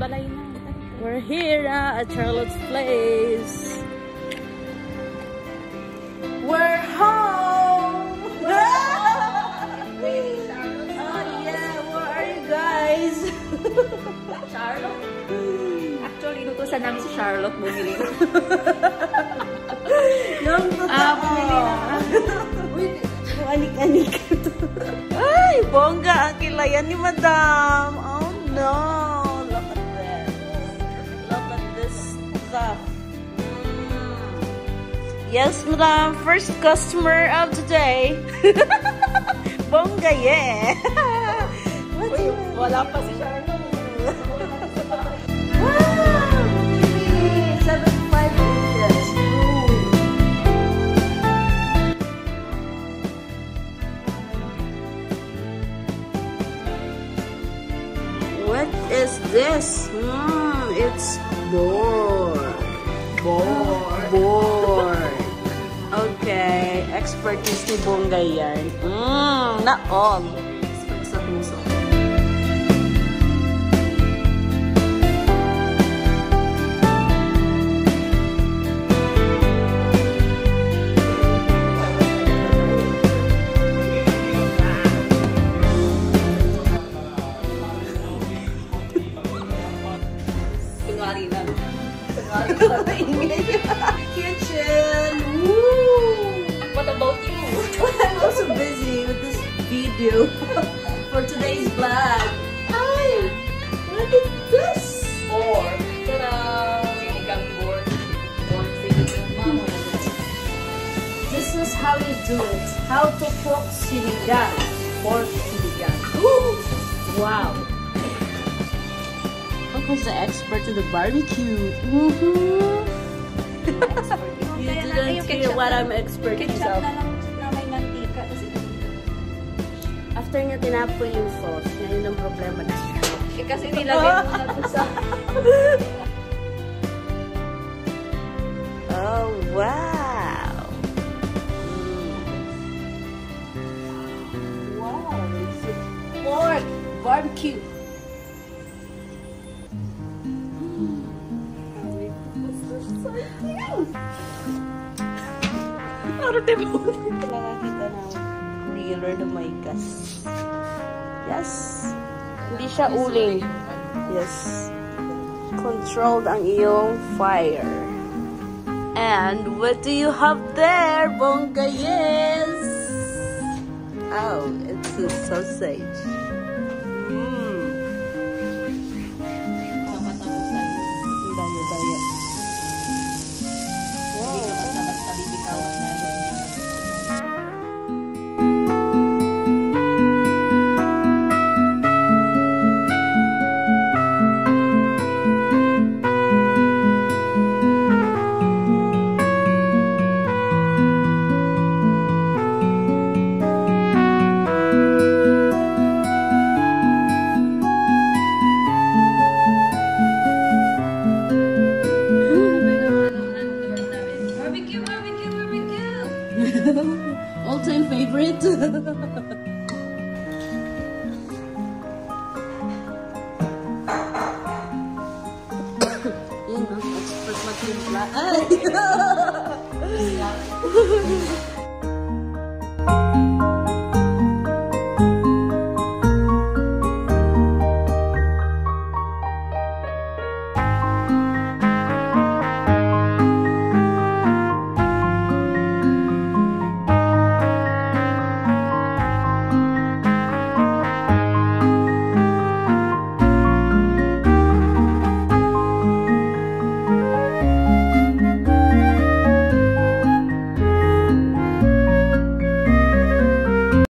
balay na. We're here at Charlotte's Place. We're home! Oh yeah, where are you guys? Charlotte? Actually, inutusan namin si Charlotte bumili. Yung totoo. Bumili na. Wait, anik-anik. Ay, bongga ang kilayan ni Madam. Oh no. Look at this. Look at this stuff. Yes, Madam. First customer of the day. Bongga, yeah. Uy, wala pa si Charlotte. Wow! 75 inches. What is this? It's board. Board. Okay. Expertise ni Bongga yan. Not all. Expert sa puso. Kitchen! Woo! What about you? I'm also busy with this video for today's vlog. Ay! What is this? Pork. Ta-da! Sinigang pork. Pork sinigang. This is how you do it. How to cook sinigang. Pork sinigang. Woo! Wow! Who's the expert to the barbecue? You didn't hear what I'm expert of. Ketchup na lang na may mantika. After niya tinapoy yung sauce, yun ang problema na siya. Kasi nilagay mo na ito sa... Oh, wow! Wow! It's a pork barbecue. Nakakita ng griller na may gas. Yes. Hindi siya uling. Yes. Controlled ang iyong fire. And what do you have there, Bongga? Yes. Oh, it's a sausage. All-time favorite. Yun, no? Expert magtimpla. Ay!